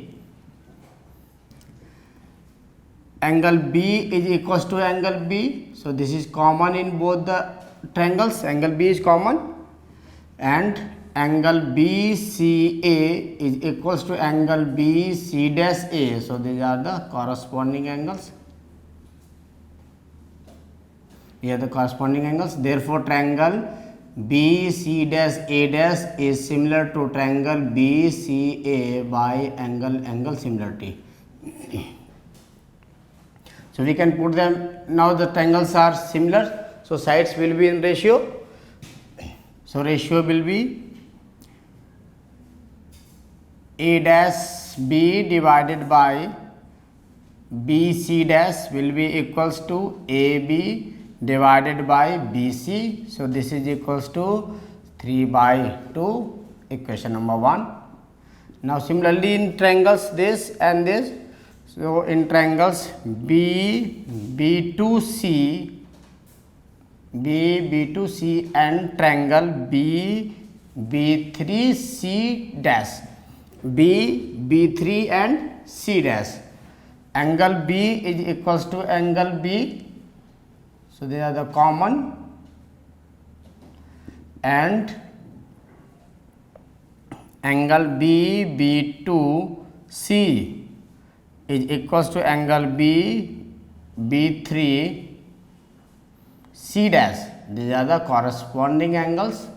angle B is equals to angle B, so this is common in both the triangles. Angle B is common, and angle BCA is equals to angle BC dash A, so these are the corresponding angles. Here the corresponding angles. Therefore triangle BC dash A dash is similar to triangle BCA by angle similarity. So we can put them, now the triangles are similar, so sides will be in ratio. So ratio will be A dash B divided by BC dash will be equals to AB divided by BC. So this is equals to 3/2, equation number 1. Now similarly in triangles this and this, so in triangles B2C and triangle B3C dash, B3 and C dash, angle B is equals to angle B, so they are the common, and angle B2C is equals to angle B3 C dash. These are the corresponding angles.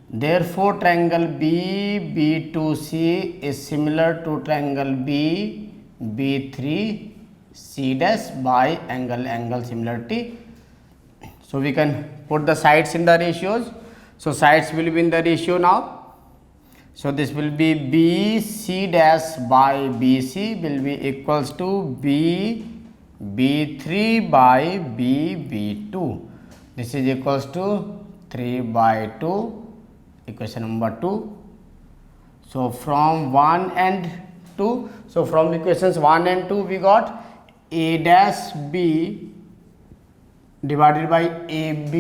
Therefore triangle B2C is similar to triangle B3 C dash by angle similarity. So we can put the sides in the ratios. So sides will be in the ratio now. So this will be BC dash by BC will be equals to B3 by B2. This is equals to 3/2, equation number 2. So from 1 and 2, so from equations 1 and 2 we got A dash B divided by AB,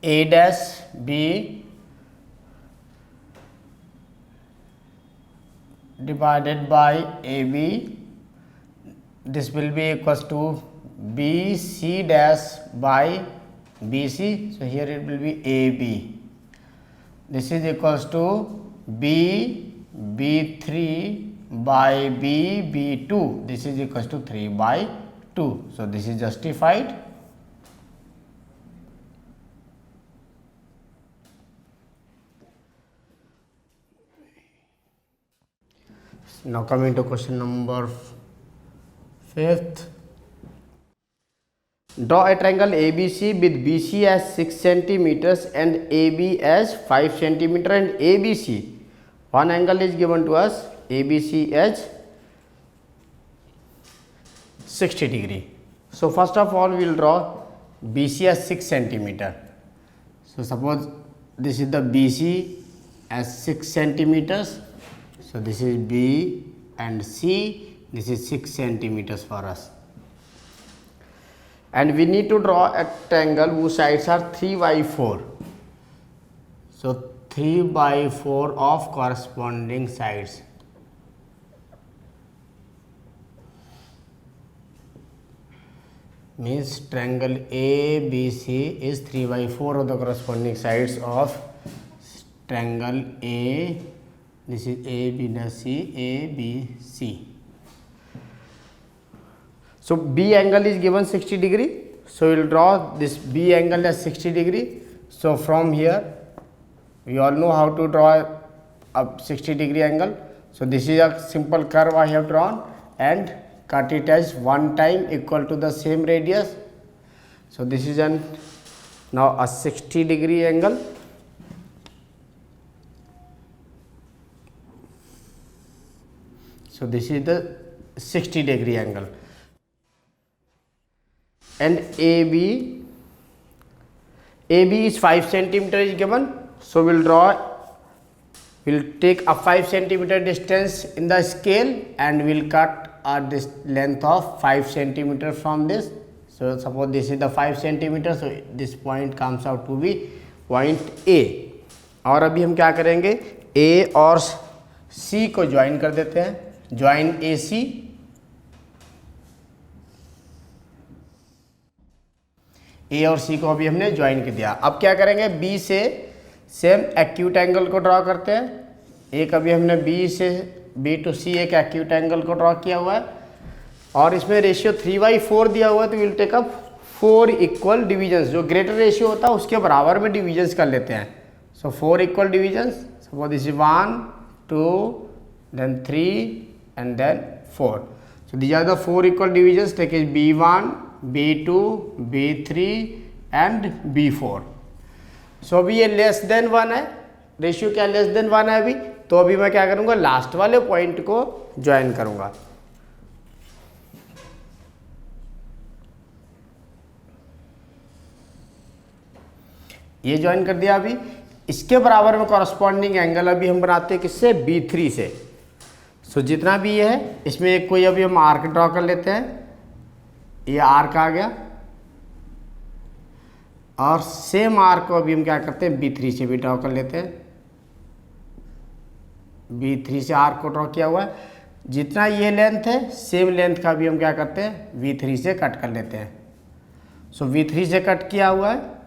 A dash B divided by AB, this will be equals to BC dash by BC, so here it will be AB, this is equals to B3 by B2, this is equals to 3/2, so this is justified. Now coming to question number 5th. Draw a triangle ABC with BC as 6 centimeters and AB as 5 centimeter and ABC. One angle is given to us, ABC as 60 degree. So first of all we will draw BC as 6 centimeter. So suppose this is the BC as 6 centimeters. So this is B and C, this is 6 centimeters for us. And we need to draw a triangle whose sides are 3/4. So 3/4 of corresponding sides. Means triangle ABC is 3/4 of the corresponding sides of triangle A. This is A, B, C, A, B, C. So B angle is given 60 degree. So we will draw this B angle as 60 degree. So from here, we all know how to draw a 60 degree angle. So this is a simple curve I have drawn and cut it as one time equal to the same radius. So this is now a 60 degree angle. So this is the 60 degree angle. And AB is 5 centimeter is given. So we'll take a 5 centimeter distance in the scale and we'll cut this length of 5 centimeter from this. So suppose this is the 5 centimeter, so this point comes out to be point A. और अभी हम क्या करेंगे, A और C को join कर देते हैं. Join AC. A और C को अभी हमने ज्वाइन कर दिया. अब क्या करेंगे, B से सेम एक्यूट एंगल को ड्रॉ करते हैं. एक अभी हमने B to C एक एक्यूट एंगल को ड्रॉ किया हुआ है और इसमें रेशियो 3/4 दिया हुआ है. तो will take up 4 equal divisions. जो ग्रेटर रेशियो होता है उसके बराबर में डिविजन्स कर लेते हैं. So 4 equal divisions. Suppose this is 1 2 then 3 and then 4. So these are the 4 equal divisions. Take is B1, B2, B3 and B4. So अभी ये लेस देन 1 है. रेशियो क्या लेस देन 1 है अभी. तो अभी मैं क्या करूँगा, लास्ट वाले पॉइंट को ज्वाइन करूँगा. ये ज्वाइन कर दिया. अभी इसके बराबर में कॉरस्पॉन्डिंग एंगल अभी हम बनाते हैं किससे, B3 से. सो जितना भी ये है इसमें एक कोई अभी हम आर्क ड्रॉ कर लेते हैं. ये आर्क आ गया और सेम आर्क को अभी हम क्या करते हैं, B3 से भी ड्रॉ कर लेते हैं. B3 से आर्क को ड्रॉ किया हुआ है. जितना ये लेंथ है सेम लेंथ का भी हम क्या करते हैं, V3 से कट कर लेते हैं. सो V3 से कट किया हुआ है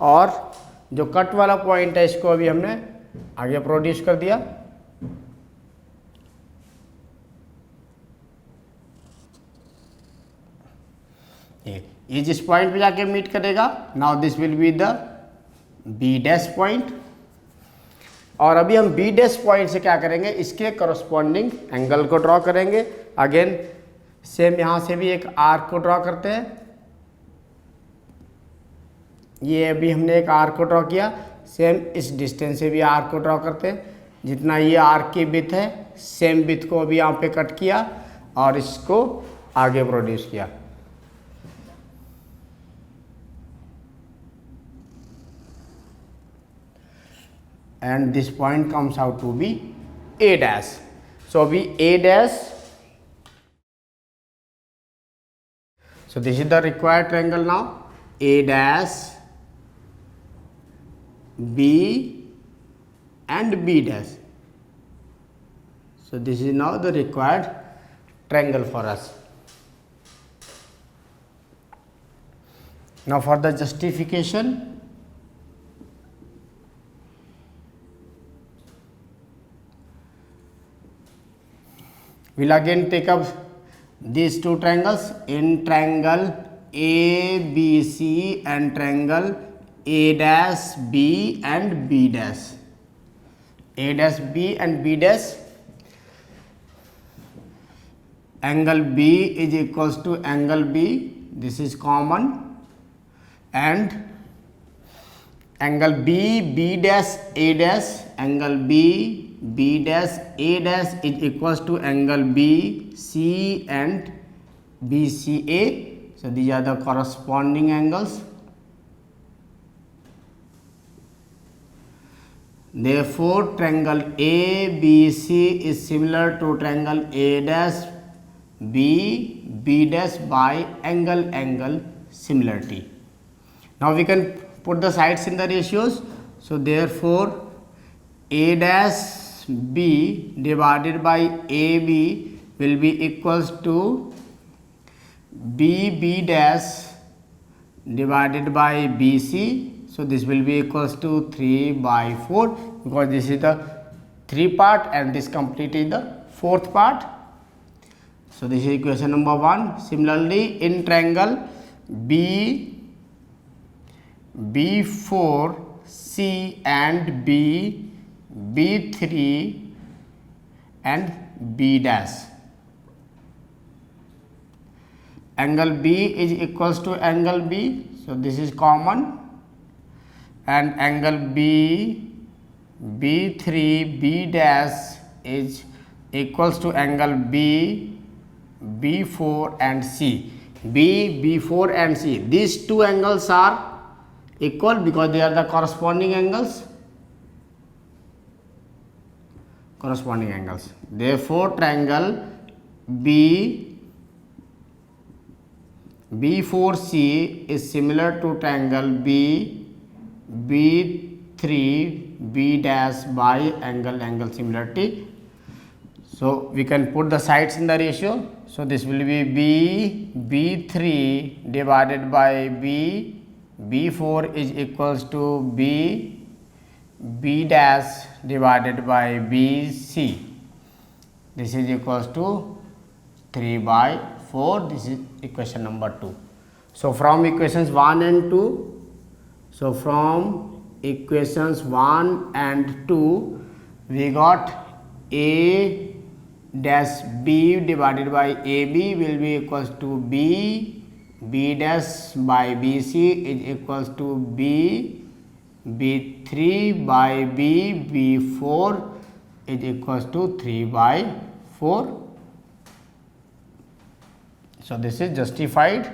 और जो कट वाला पॉइंट है इसको अभी हमने आगे प्रोड्यूस कर दिया. ये जिस पॉइंट पे जाके मीट करेगा, now this will be the B dash point. और अभी हम बी डैश पॉइंट से क्या करेंगे, इसके करस्पॉन्डिंग एंगल को ड्रॉ करेंगे. अगेन सेम यहाँ से भी एक आर्क को ड्रॉ करते हैं. ये अभी हमने एक आर्क को ड्रॉ किया. सेम इस डिस्टेंस से भी आर्क को ड्रॉ करते हैं. जितना ये आर्क की विड्थ है सेम विड्थ को अभी यहाँ पे कट किया और इसको आगे प्रोड्यूस किया. And this point comes out to be A dash. So अभी A dash. So this is the required triangle now. A dash, B and B dash. So this is now the required triangle for us. Now for the justification, we'll again take up these two triangles. In triangle ABC and triangle A dash B and B dash. A dash B and B dash. Angle B is equals to angle B. This is common. And angle B B dash A dash. Angle B B dash A dash is equals to angle B C and BCA. So these are the corresponding angles. Therefore, triangle ABC is similar to triangle A dash B dash by angle similarity. Now we can put the sides in the ratios. So therefore, A dash B divided by AB will be equals to B dash divided by BC. So this will be equals to 3/4 because this is the 3 part and this complete is the 4th part. So this is equation number 1. Similarly, in triangle B4, C and B, B3 and B dash. Angle B is equals to angle B. So this is common. And angle B, B3, B dash is equals to angle B, B4 and C. B, B4 and C. These two angles are equal because they are the corresponding angles. Therefore, triangle B4C is similar to triangle B3, B dash by angle similarity. So we can put the sides in the ratio. So this will be B3 divided by B4 is equals to B dash divided by BC. This is equals to 3/4. This is equation number 2. So from equations 1 and 2. So from equations 1 and 2, we got A dash B divided by AB will be equals to B dash by BC is equals to B3 by B4 is equals to 3/4. So this is justified.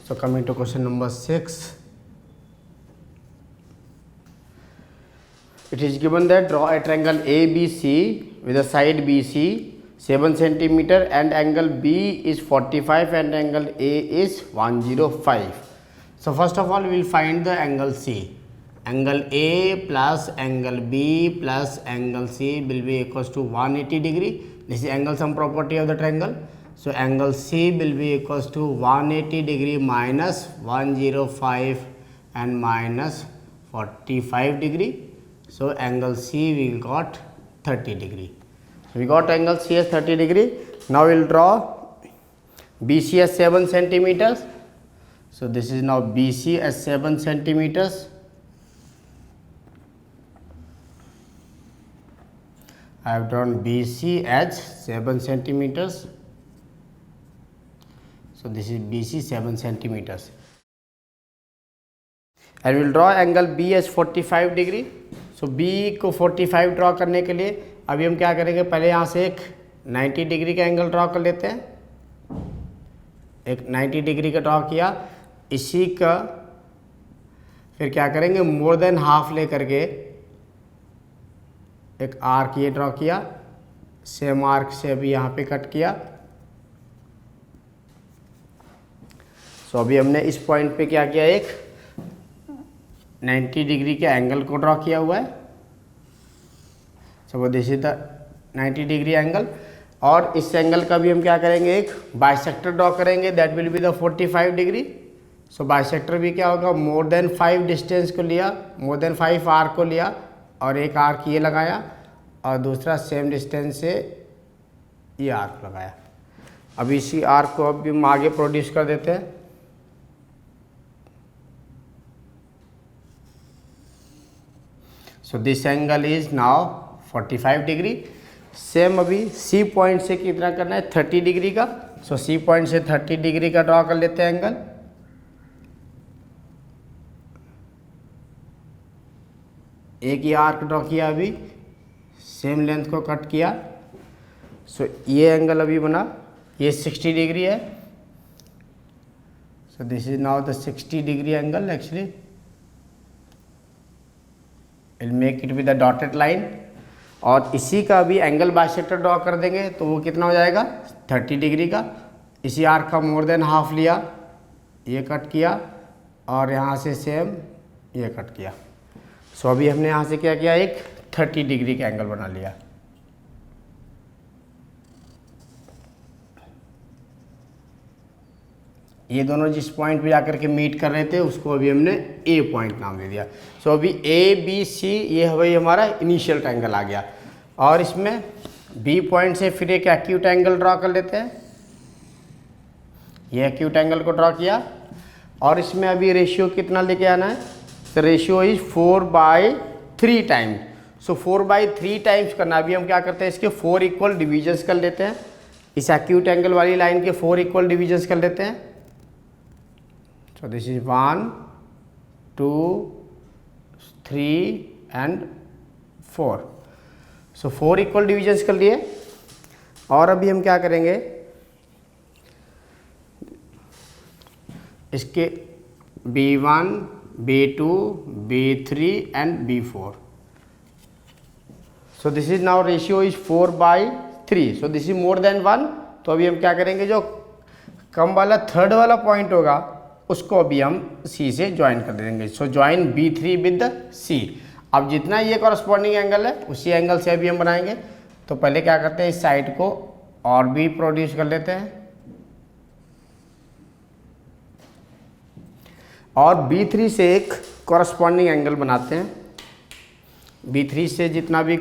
So coming to question number 6. It is given that draw a triangle ABC with a side BC 7 cm and angle B is 45 and angle A is 105. So first of all we will find the angle C. Angle A plus angle B plus angle C will be equals to 180 degree. This is angle sum property of the triangle. So angle C will be equals to 180 degree minus 105 and minus 45 degree. So angle C we got 30 degree. So we got angle C as 30 degree. Now we will draw BC as 7 centimeters. So this is now BC as 7 centimeters. I have drawn BC as 7 centimeters. So this is BC 7 centimeters. And we will draw angle B as 45 degree. So B को 45 draw करने के लिए अभी हम क्या करेंगे, पहले यहाँ से एक 90 डिग्री का एंगल ड्रॉ कर लेते हैं. एक 90 डिग्री का ड्रॉ किया, इसी का फिर क्या करेंगे, मोर देन हाफ ले करके एक आर्क ये ड्रॉ किया, सेम आर्क से अभी यहाँ पे कट किया. सो अभी हमने इस पॉइंट पे क्या किया, एक 90 डिग्री के एंगल को ड्रॉ किया हुआ है. सो this is the 90 degree angle. और इस एंगल का भी हम क्या करेंगे, एक बाइसेक्टर ड्रॉ करेंगे, that will be the 45 degree. So bisector भी क्या होगा, मोर देन 5 डिस्टेंस को लिया, मोर देन 5 आर्क को लिया और एक आर्क ये लगाया और दूसरा सेम डिस्टेंस से ये आर्क लगाया. अब इसी आर्क को अब हम आगे प्रोड्यूस कर देते हैं. So this angle is now 45 degree. Same अभी सी पॉइंट से कितना करना है, 30 डिग्री का. सो सी पॉइंट से 30 डिग्री का ड्रॉ कर लेते हैं एंगल. एक ही आर्क ड्रॉ किया, अभी सेम लेंथ को कट किया. सो ये एंगल अभी बना, ये 60 डिग्री है. सो this is now the 60 degree angle. Actually will make it with the dotted line. और इसी का भी एंगल बाइसेक्टर ड्रॉ कर देंगे तो वो कितना हो जाएगा, 30 डिग्री का. इसी आर्क का मोर देन हाफ लिया, ये कट किया और यहाँ से सेम ये कट किया. सो अभी हमने यहाँ से क्या किया, एक 30 डिग्री का एंगल बना लिया. ये दोनों जिस पॉइंट पे जाकर के मीट कर रहे थे उसको अभी हमने ए पॉइंट नाम दे दिया। सो अभी ए बी सी ये भाई हमारा इनिशियल ट्रायंगल आ गया, और इसमें बी पॉइंट से फिर एक एक्यूट एंगल ड्रॉ कर लेते हैं। ये एक्यूट एंगल को ड्रॉ किया, और इसमें अभी रेशियो कितना लेके आना है, तो ratio is 4/3 times. So 4/3 times करना, अभी हम क्या करते हैं इसके 4 इक्वल डिविजन्स कर लेते हैं। इस एक्यूट एंगल वाली लाइन के 4 इक्वल डिविजन्स कर लेते हैं। सो this is 1 2 3 and 4। So 4 equal divisions कर लिए, और अभी हम क्या करेंगे इसके B1 B2 B3 and B4। So this is now ratio is 4/3। So this is more than 1। तो अभी हम क्या करेंगे, जो कम वाला थर्ड वाला पॉइंट होगा उसको अभी हम C से ज्वाइन कर देंगे। सो ज्वाइन B3 विद C। अब जितना ये कॉरस्पॉन्डिंग एंगल है उसी एंगल से अभी हम बनाएंगे। तो पहले क्या करते हैं, इस साइड को और भी प्रोड्यूस कर लेते हैं, और B3 से एक कॉरस्पॉन्डिंग एंगल बनाते हैं। B3 से जितना भी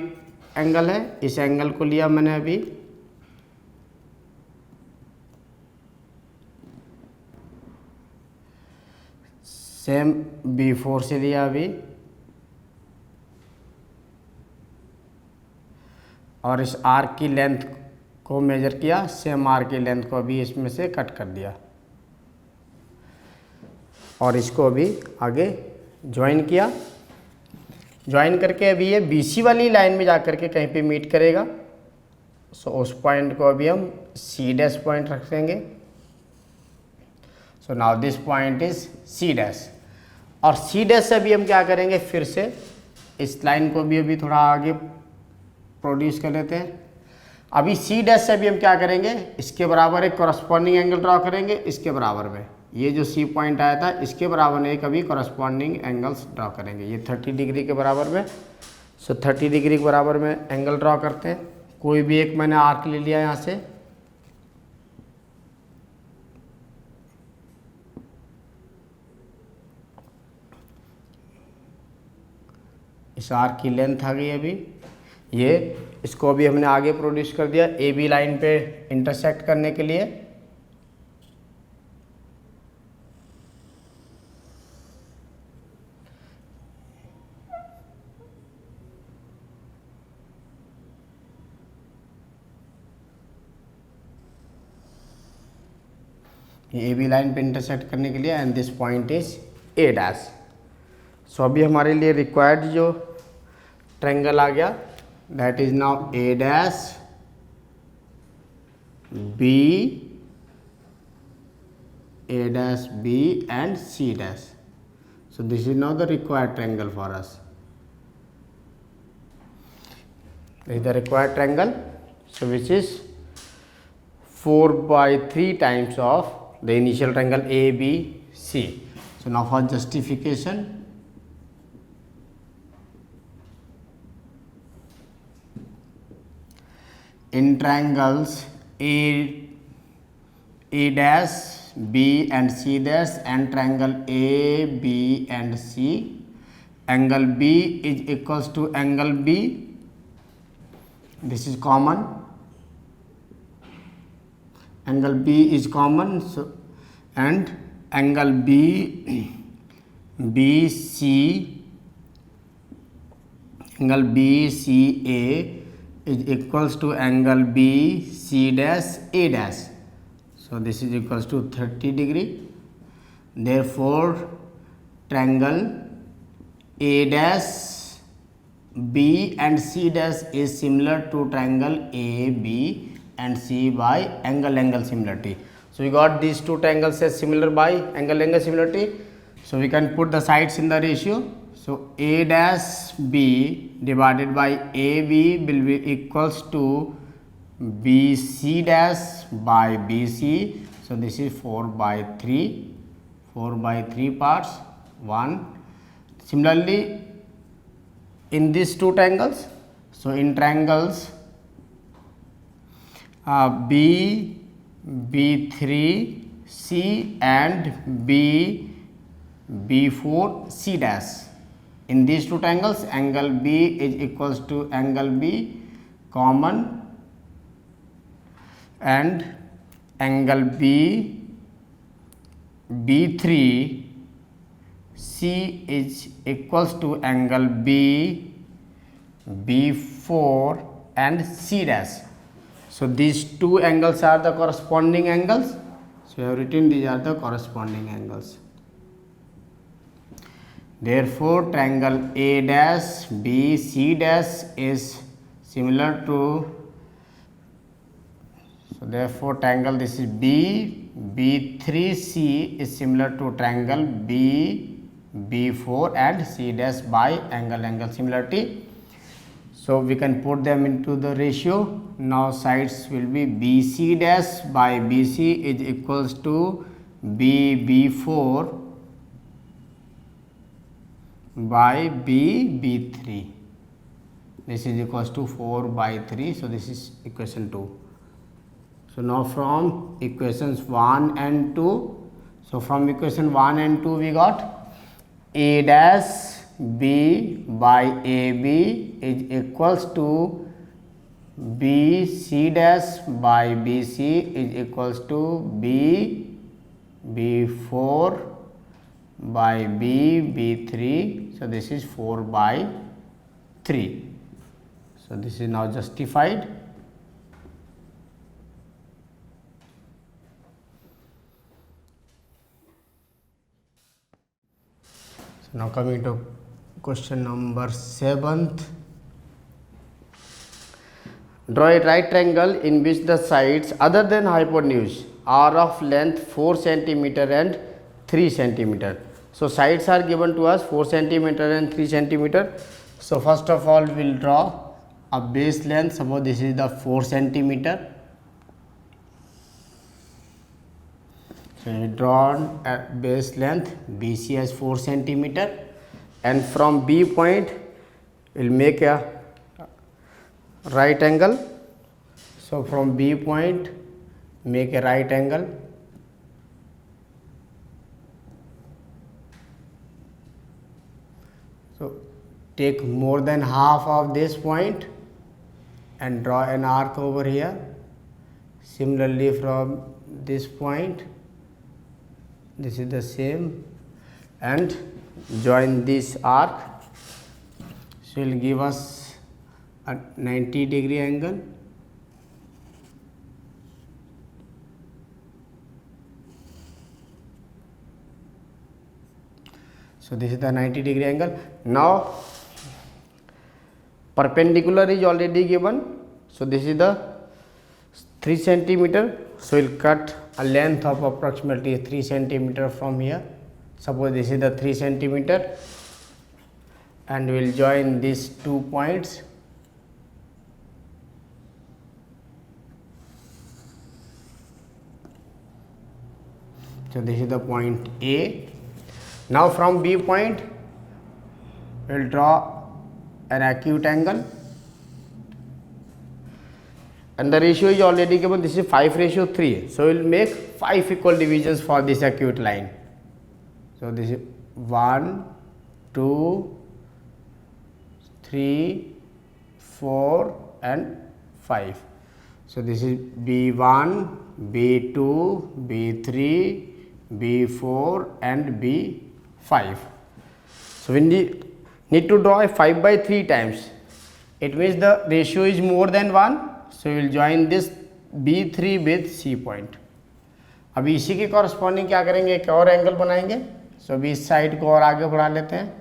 एंगल है, इस एंगल को लिया मैंने अभी, सेम B4 से लिया अभी, और इस आर्क की लेंथ को मेजर किया, सेम आर्क की लेंथ को अभी इसमें से कट कर दिया, और इसको अभी आगे ज्वाइन किया। ज्वाइन करके अभी ये BC वाली लाइन में जाकर के कहीं पे मीट करेगा। सो उस पॉइंट को अभी हम C डैश पॉइंट रख देंगे। So now this point is C dash, और C डैश से अभी हम क्या करेंगे, फिर से इस लाइन को भी अभी थोड़ा आगे प्रोड्यूस कर लेते हैं। अभी C डैश से अभी हम क्या करेंगे, इसके बराबर एक कॉरस्पॉन्डिंग एंगल ड्रॉ करेंगे। इसके बराबर में ये जो C पॉइंट आया था इसके बराबर में एक अभी कॉरस्पॉन्डिंग एंगल्स ड्रॉ करेंगे, ये 30 डिग्री के बराबर में। सो 30 डिग्री के बराबर में एंगल ड्रॉ करते हैं। कोई भी एक मैंने आर्क ले लिया यहाँ से, इस आर्क की लेंथ आ गई अभी, ये इसको अभी हमने आगे प्रोड्यूस कर दिया AB लाइन पे इंटरसेक्ट करने के लिए। ये AB लाइन पे इंटरसेक्ट करने के लिए, and this point is A dash. So अभी हमारे लिए रिक्वायर्ड जो ट्रायंगल आ गया, that is now A dash B, A dash B and C dash. So this is now the required triangle for us. This is the required triangle, so which is 4/3 times of the initial triangle ABC. So now for justification, in triangles A dash, B and C dash, and triangle A, B and C, angle B is equals to angle B. This is common. Angle B is common, so and angle BC, angle BCA is equals to angle BC dash A dash. So this is equals to 30 degree. Therefore, triangle A dash, B and C dash is similar to triangle A, B and C by angle similarity. So we got these two triangles as similar by angle similarity. So we can put the sides in the ratio. So A dash B divided by AB will be equals to BC dash by BC. So this is 4/3 parts 1. Similarly, in these two triangles, so in triangles B3 C and B4 C dash. In these two triangles, angle B is equals to angle B common, and angle B3 C is equals to angle B4 and C dash. So these two angles are the corresponding angles. So I have written these are the corresponding angles. Therefore, triangle A dash B C dash is similar to, so therefore triangle this is B3C is similar to triangle B4 and C dash by angle similarity. So we can put them into the ratio. Now sides will be BC dash by BC is equals to B4 by B3. This is equals to 4 by 3. So this is equation 2. So now from equations 1 and 2. So from equation 1 and 2 we got A dash B by AB is equals to BC dash by BC is equals to B4 by B3. So this is 4 by 3. So this is now justified. So now coming to question number 7th. Draw a right triangle in which the sides other than hypotenuse are of length 4 cm and 3 cm. So sides are given to us 4 cm and 3 cm. So first of all we will draw a base length. Suppose this is the 4 cm. So we draw a base length BC as 4 cm, and from B point we will make a right angle. So from B point make a right angle. So take more than half of this point and draw an arc over here. Similarly from this point, this is the same, and join this arc. So it will give us a 90-degree angle. So this is the 90-degree angle. Now perpendicular is already given. So this is the 3 cm. So we'll cut a length of approximately 3 cm from here. Suppose this is the 3 cm, and we will join these 2 points. So this is the point A. Now from B point we will draw an acute angle, and the ratio is already given. This is 5:3. So we will make 5 equal divisions for this acute line. So this is 1, 2, 3, 4 and 5. So this is B1, B2, B3, B4 and B5. So we need to draw a 5/3 times. It means the ratio is more than 1. So we will join this B3 with C point. अभी इसी के corresponding क्या करेंगे, एक और angle बनाएंगे. सो अभी इस साइड को और आगे बढ़ा लेते हैं.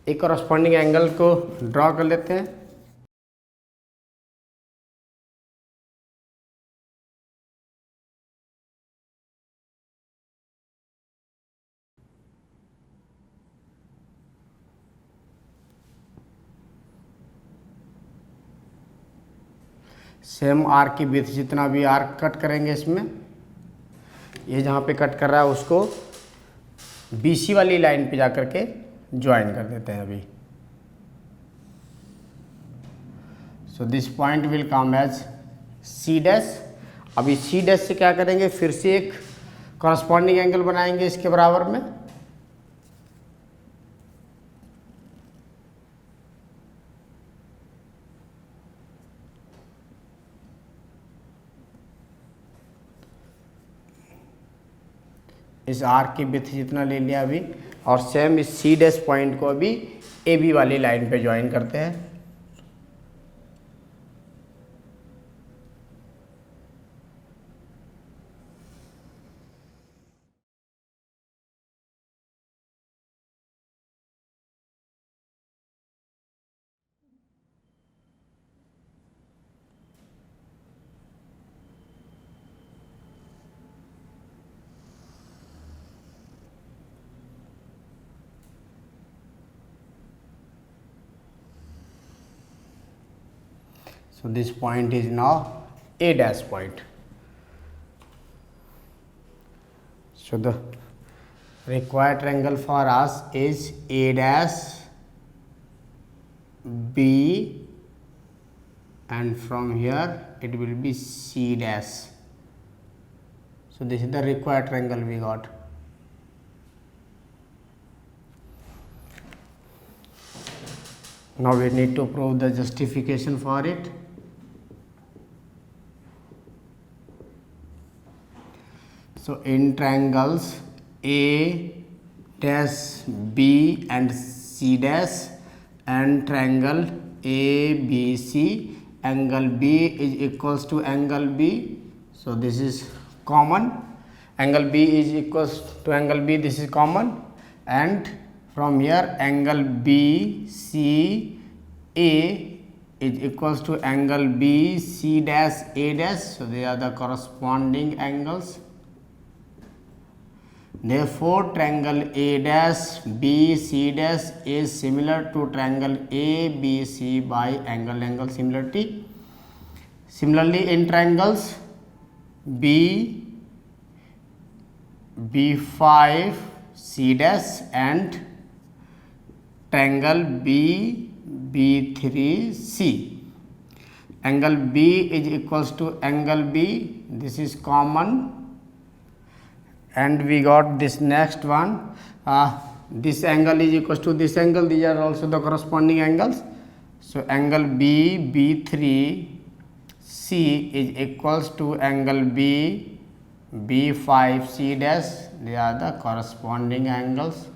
एक कॉरस्पॉन्डिंग एंगल को ड्रॉ कर लेते हैं. सेम आर्क की विड्थ जितना भी आर्क कट करेंगे इसमें, ये जहाँ पे कट कर रहा है उसको BC वाली लाइन पे जाकर के ज्वाइन कर देते हैं अभी। So this point will come as C dash. अभी C डैश से क्या करेंगे, फिर से एक कॉरस्पॉन्डिंग एंगल बनाएंगे इसके बराबर में। इस आर्क की विड्थ जितना ले लिया अभी, और सेम इस C डैश पॉइंट को अभी AB वाली लाइन पे ज्वाइन करते हैं। So this point is now A dash point. So the required triangle for us is A dash, B, and from here it will be C dash. So this is the required triangle we got. Now we need to prove the justification for it. So in triangles A dash, B and C dash, and triangle ABC, angle B is equals to angle B. So this is common. Angle B is equals to angle B. This is common. And from here angle BCA is equals to angle BC dash A dash. So they are the corresponding angles. Therefore triangle A dash BC dash is similar to triangle ABC by angle similarity. Similarly in triangles B5 C dash and triangle B3 C, angle B is equals to angle B. This is common. And we got this next one, this angle is equals to this angle. These are also the corresponding angles. So angle B3C is equals to angle B5C dash. They are the corresponding angles.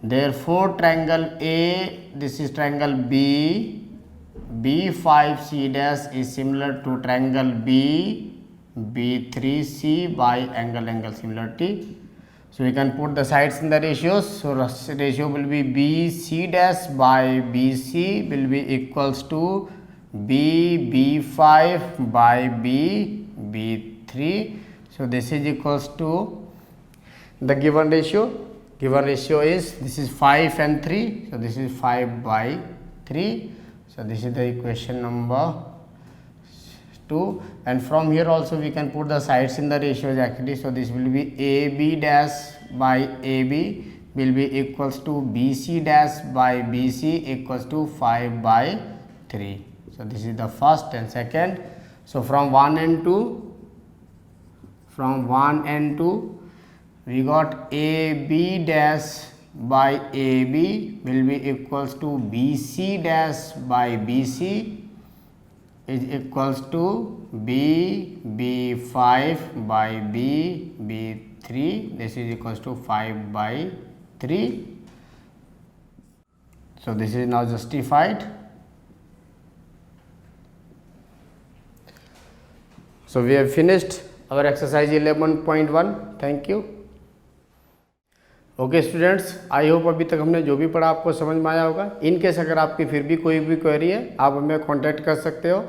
Therefore triangle A, this is triangle B5C dash is similar to triangle B3C by angle similarity. So we can put the sides in the ratios. So ratio will be BC dash by BC will be equals to B5 by B3. So this is equals to the given ratio. Given ratio is, this is 5 and 3. So this is 5 by 3. So this is the equation number 2, and from here also we can put the sides in the ratios actually. So this will be AB dash by AB will be equals to BC dash by BC equals to 5 by 3. So this is the first and second. So from 1 and 2, we got AB dash by AB will be equals to BC dash by BC is equals to B5 by B3. This is equals to 5 by 3. So this is now justified. So we have finished our exercise 11.1. Thank you. Okay students, I hope अभी तक हमने जो भी पढ़ा आपको समझ में आया होगा। इन केस अगर आपकी फिर भी कोई भी क्वेरी है, आप हमें कांटेक्ट कर सकते हो।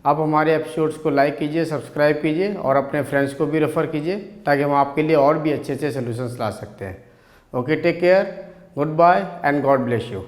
आप हमारे एपिसोड्स को लाइक कीजिए, सब्सक्राइब कीजिए और अपने फ्रेंड्स को भी रेफ़र कीजिए ताकि हम आपके लिए और भी अच्छे अच्छे सोल्यूशंस ला सकते हैं। Okay, take care, good bye and God bless you.